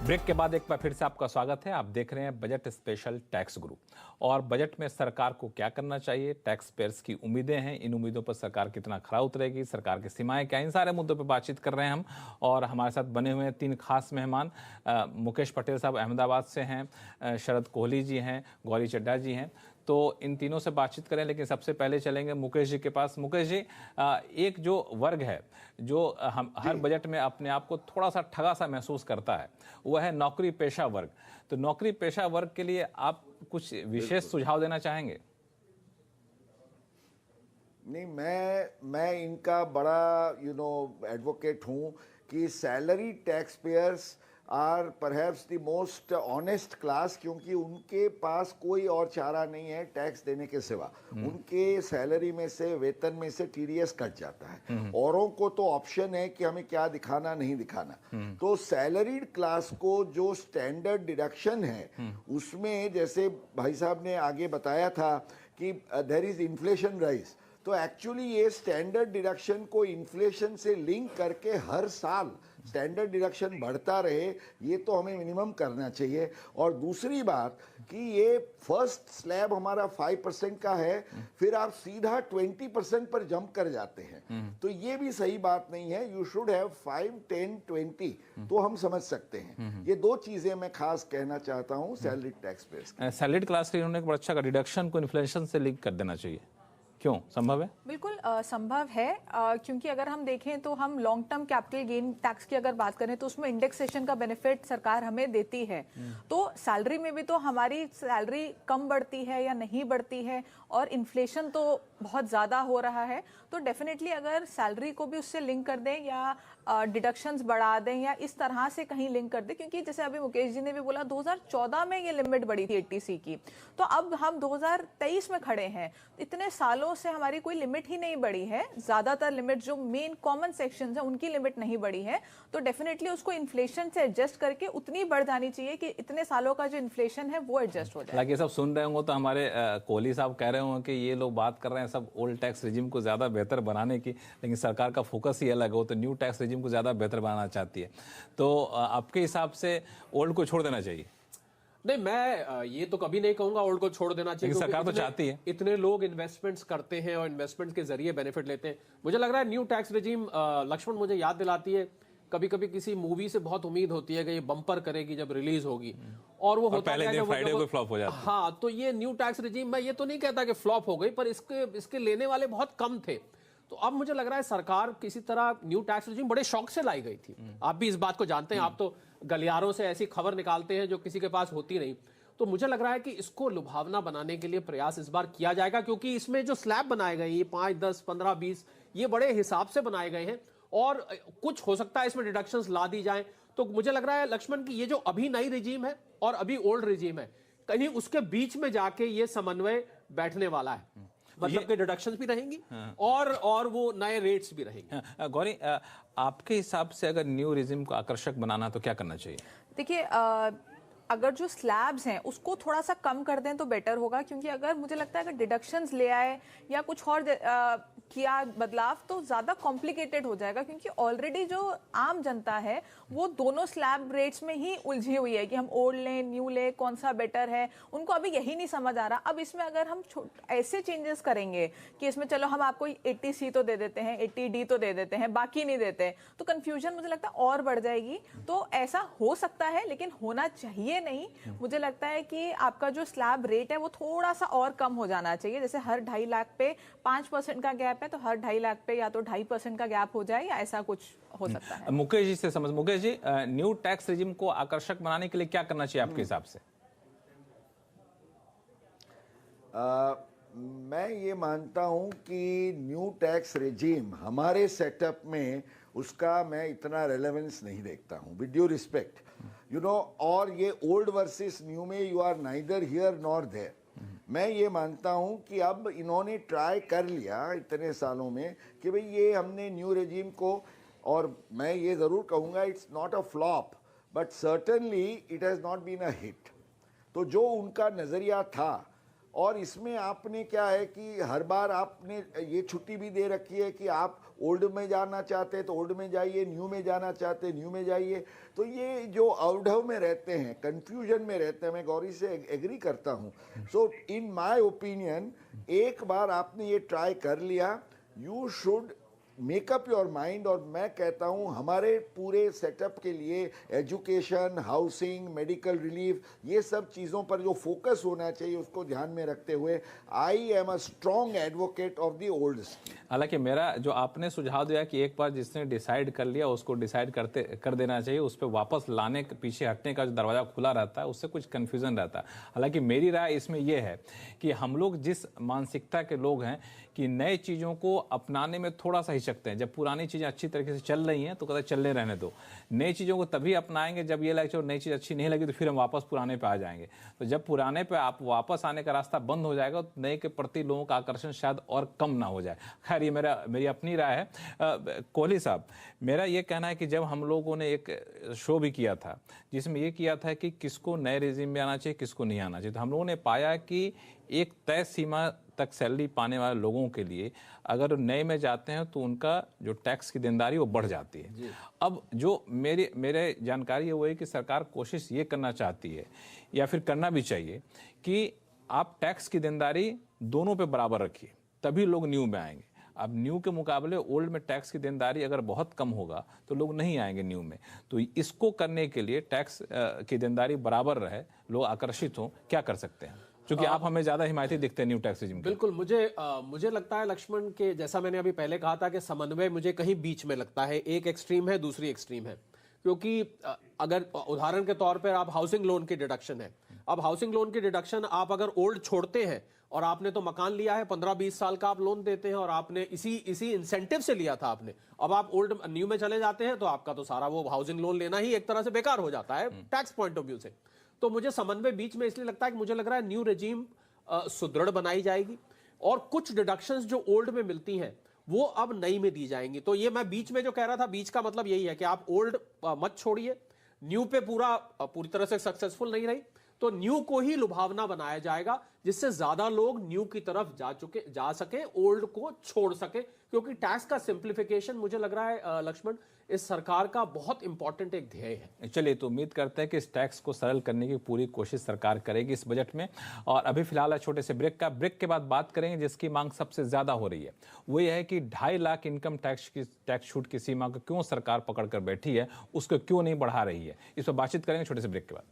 Break के बाद एक बार फिर से आपका स्वागत है। आप देख रहे हैं बजट स्पेशल टैक्स गुरु। और बजट में सरकार को क्या करना चाहिए, टैक्स पेयर्स की उम्मीदें हैं, इन उम्मीदों पर सरकार कितना खरा उतरेगी, सरकार की सीमाएं क्या, इन सारे मुद्दों पर बातचीत कर रहे हैं हम। और हमारे साथ बने हुए हैं तीन खास मेहमान। मुकेश पटेल साहब अहमदाबाद से हैं, शरद कोहली जी हैं, गौरी चड्ढा जी हैं। तो इन तीनों से बातचीत करें, लेकिन सबसे पहले चलेंगे मुकेश जी के पास। मुकेश जी, एक जो वर्ग है जो हम हर बजट में अपने आप को थोड़ा सा ठगा सा महसूस करता है, वह है नौकरी पेशा वर्ग। तो नौकरी पेशा वर्ग के लिए आप कुछ विशेष सुझाव देना चाहेंगे? नहीं, मैं इनका बड़ा एडवोकेट हूं कि salary tax payers are perhaps the most honest class, क्योंकि उनके पास कोई और चारा नहीं है टैक्स देने के सिवा। उनके सैलरी में से, वेतन में से टीडीएस कट जाता है। औरों को तो ऑप्शन है कि हमें क्या दिखाना नहीं दिखाना। तो सैलरीड क्लास को जो स्टैंडर्ड डिडक्शन है उसमें, जैसे भाई साहब ने आगे बताया था कि देयर इज इन्फ्लेशन राइज, तो एक्चुअली ये स्टैंडर्ड डिडक्शन को इन्फ्लेशन से लिंक करके हर साल स्टैंडर्ड डिडक्शन बढ़ता रहे, ये तो हमें मिनिमम करना चाहिए। और दूसरी बात कि ये फर्स्ट स्लैब हमारा 5% का है, फिर आप सीधा 20% पर जंप कर जाते हैं, तो ये भी सही बात नहीं है। यू शुड हैव 5, 10, 20, तो हम समझ सकते हैं। ये दो चीजें मैं खास कहना चाहता हूँ salaried tax payers. Salaried class के इन्होंने एक बड़ा अच्छा डिडक्शन को इन्फ्लेशन से लिंक कर देना चाहिए। क्यों संभव है? बिल्कुल संभव है, क्योंकि अगर हम देखें तो हम long term capital gain tax की अगर बात करें तो उसमें इंडेक्सेशन का बेनिफिट सरकार हमें देती है। तो सैलरी में भी तो हमारी सैलरी कम बढ़ती है या नहीं बढ़ती है, और इन्फ्लेशन तो बहुत ज़्यादा हो रहा है। तो डेफिनेटली अगर सैलरी को भी उससे लिंक कर दें या डिडक्शंस बढ़ा दें या इस तरह से कहीं लिंक कर दें, क्योंकि जैसे अभी मुकेश जी ने भी बोला 2014 में ये लिमिट बढ़ी थी 80C की, तो अब हम 2023 में खड़े हैं। इतने सालों से हमारी कोई लिमिट ही नहीं बढ़ी है। ज्यादातर लिमिट जो मेन कॉमन सेक्शंस है उनकी लिमिट नहीं बढ़ी है। तो डेफिनेटली उसको इन्फ्लेशन से एडजस्ट करके उतनी बढ़ जानी चाहिए कि इतने सालों का जो इन्फ्लेशन है वो एडजस्ट हो जाए। हालांकि सब सुन रहे होंगे तो हमारे कोहली साहब कह रहे होंगे कि ये लोग बात कर रहे हैं सब ओल्ड टैक्स रिजिम को ज्यादा बेहतर बनाने की, लेकिन सरकार का फोकस ही अलग हो, तो न्यू टैक्स रिजिम को ज्यादा बेहतर बनाना चाहती है। तो आपके हिसाब से ओल्ड को छोड़ देना चाहिए? नहीं, मैं ये तो कभी नहीं कहूंगा ओल्ड को छोड़ देना चाहिए। सरकार तो चाहती है, इतने लोग इन्वेस्टमेंट्स करते हैं और इन्वेस्टमेंट्स के जरिए बेनिफिट लेते हैं। मुझे लग रहा है न्यू टैक्स रिजीम, लक्ष्मण मुझे याद दिलाती है कभी कभी किसी मूवी से बहुत उम्मीद होती है कि ये बम्पर करेगी जब रिलीज होगी, और वो होता पहले दिन फ्राइडे को फ्लॉप हो जाता है। हाँ, तो ये न्यू टैक्स रिजीम, मैं ये तो नहीं कहता कि फ्लॉप हो गई, पर इसके लेने वाले बहुत कम थे। तो अब मुझे लग रहा है सरकार किसी तरह न्यू टैक्स रिजीम बड़े शौक से लाई गई थी। आप भी इस बात को जानते हैं, आप तो गलियारों से ऐसी खबर निकालते हैं जो किसी के पास होती नहीं। तो मुझे लग रहा है कि इसको लुभावना बनाने के लिए प्रयास इस बार किया जाएगा, क्योंकि इसमें जो स्लैब बनाए गए, ये 5, 10, 15, 20, ये बड़े हिसाब से बनाए गए हैं, और कुछ हो सकता है इसमें डिडक्शंस ला दी जाएं। तो मुझे लग रहा है लक्ष्मण की ये जो अभी नई रिजीम है और अभी ओल्ड रिजीम है, कहीं उसके बीच में जाके ये समन्वय बैठने वाला है। मतलब के डिडक्शंस भी रहेंगी, और वो नए रेट्स भी रहेंगे। गौरी, आपके हिसाब से अगर न्यू रिजिम को आकर्षक बनाना तो क्या करना चाहिए? देखिए, अगर जो स्लैब्स हैं उसको थोड़ा सा कम कर दें तो बेटर होगा, क्योंकि अगर मुझे लगता है अगर डिडक्शंस ले आए या कुछ और किया बदलाव तो ज़्यादा कॉम्प्लिकेटेड हो जाएगा, क्योंकि ऑलरेडी जो आम जनता है वो दोनों स्लैब रेट्स में ही उलझी हुई है कि हम ओल्ड लें, न्यू लें, कौन सा बेटर है। उनको अभी यही नहीं समझ आ रहा। अब इसमें अगर हम ऐसे चेंजेस करेंगे कि इसमें चलो हम आपको 80C तो दे देते हैं, 80D तो दे देते हैं, बाकी नहीं देते, तो कन्फ्यूजन मुझे लगता है और बढ़ जाएगी। तो ऐसा हो सकता है, लेकिन होना चाहिए नहीं। मुझे लगता है कि आपका जो स्लैब रेट है वो थोड़ा सा और कम हो जाना चाहिए। जैसे हर 2.5 लाख पे 5% का गैप है, तो हर 2.5 लाख पे या तो 2.5% का गैप हो जाए, या ऐसा कुछ हो सकता है। मुकेश जी से समझ, Mukesh ji, new tax regime को आकर्षक बनाने के लिए क्या करना चाहिए आपके हिसाब से? मैं ये मानता हूं कि न्यू टैक्स रिजीम हमारे सेटअप में उसका मैं इतना रेलेवेंस नहीं देखता हूं, विद ड्यू रिस्पेक्ट, और ये ओल्ड वर्सेस न्यू में you are neither here nor there. मैं ये मानता हूं कि अब इन्होंने ट्राई कर लिया इतने सालों में कि भाई ये हमने न्यू रेजिम को, और मैं ये ज़रूर कहूँगा it's not a flop, but certainly it has not been a hit. तो जो उनका नज़रिया था और इसमें आपने क्या है कि हर बार आपने ये छुट्टी भी दे रखी है कि आप ओल्ड में जाना चाहते हैं तो ओल्ड में जाइए, न्यू में जाना चाहते हैं न्यू में जाइए। तो ये जो अवढव में रहते हैं, कंफ्यूजन में रहते हैं, मैं गौरी से एग्री करता हूँ। सो इन माय ओपिनियन एक बार आपने ये ट्राई कर लिया, you should make up your mind. और मैं कहता हूँ हमारे पूरे सेटअप के लिए एजुकेशन, हाउसिंग, मेडिकल रिलीफ, ये सब चीज़ों पर जो फोकस होना चाहिए उसको ध्यान में रखते हुए I am a strong advocate of the old scheme. हालांकि मेरा जो आपने सुझाव दिया कि एक बार जिसने डिसाइड कर लिया उसको डिसाइड कर देना चाहिए, उस पर वापस लाने के पीछे हटने का जो दरवाजा खुला रहता है उससे कुछ कन्फ्यूजन रहता है। हालांकि मेरी राय इसमें यह है कि हम लोग जिस मानसिकता के लोग हैं कि नए चीज़ों को अपनाने में थोड़ा सा हिचकते हैं। जब पुरानी चीज़ें अच्छी तरीके से चल रही हैं तो कहते चलने रहने दो, नई चीज़ों को तभी अपनाएंगे जब ये लगे चलो नई चीज़ अच्छी नहीं लगी तो फिर हम वापस पुराने पे आ जाएंगे। तो जब पुराने पे आप वापस आने का रास्ता बंद हो जाएगा तो नए के प्रति लोगों का आकर्षण शायद और कम ना हो जाए। खैर ये मेरी अपनी राय है। कोहली साहब, मेरा ये कहना है कि जब हम लोगों ने एक शो भी किया था जिसमें ये किया था कि किसको नए रेजिम में आना चाहिए, किसको नहीं आना चाहिए, तो हम लोगों ने पाया कि एक तय सीमा तक सैलरी पाने वाले लोगों के लिए अगर नए में जाते हैं तो उनका जो टैक्स की देनदारी वो बढ़ जाती है। अब जो मेरे जानकारी है वो है कि सरकार कोशिश ये करना चाहती है या फिर करना भी चाहिए कि आप टैक्स की देनदारी दोनों पे बराबर रखिए, तभी लोग न्यू में आएंगे। अब न्यू के मुकाबले ओल्ड में टैक्स की देनदारी अगर बहुत कम होगा तो लोग नहीं आएंगे न्यू में। तो इसको करने के लिए टैक्स की देनदारी बराबर रहे, लोग आकर्षित हों, क्या कर सकते हैं? क्योंकि आप हमें ज्यादा हिमायती दिखते हैं न्यू टैक्स रिजिम के। बिल्कुल, मुझे लगता है लक्ष्मण के जैसा मैंने अभी पहले कहा था कि समन्वय मुझे कहीं बीच में लगता है, एक एक्सट्रीम है दूसरी एक्सट्रीम है। क्योंकि अगर उदाहरण के तौर पर आप हाउसिंग लोन की डिडक्शन है, अब हाउसिंग लोन की डिडक्शन आप अगर ओल्ड छोड़ते हैं और आपने तो मकान लिया है 15-20 साल का आप लोन देते हैं और आपने इसी इंसेंटिव से लिया था आपने, अब आप ओल्ड न्यू में चले जाते हैं तो आपका तो सारा वो हाउसिंग लोन लेना ही एक तरह से बेकार हो जाता है टैक्स पॉइंट ऑफ व्यू से। तो मुझे समन्वय बीच में इसलिए लगता है कि मुझे लग रहा है न्यू रेजीम सुदृढ़ बनाई जाएगी और कुछ डिडक्शंस जो ओल्ड में मिलती हैं वो अब नई में दी जाएंगी। तो ये मैं बीच में जो कह रहा था, बीच का मतलब यही है कि आप ओल्ड मत छोड़िए, न्यू पे पूरी तरह से सक्सेसफुल नहीं रही तो न्यू को ही लुभावना बनाया जाएगा जिससे ज्यादा लोग न्यू की तरफ जा सके, ओल्ड को छोड़ सके। क्योंकि टैक्स का सिंप्लीफिकेशन मुझे लग रहा है लक्ष्मण इस सरकार का बहुत इंपॉर्टेंट एक ध्येय है। चलिए, तो उम्मीद करते हैं कि इस टैक्स को सरल करने की पूरी कोशिश सरकार करेगी इस बजट में। और अभी फिलहाल छोटे से ब्रेक के बाद बात करेंगे जिसकी मांग सबसे ज्यादा हो रही है, वो यह है कि 2.5 लाख इनकम टैक्स छूट की सीमा को क्यों सरकार पकड़ कर बैठी है, उसको क्यों नहीं बढ़ा रही है। इस पर बातचीत करेंगे छोटे से ब्रेक के बाद।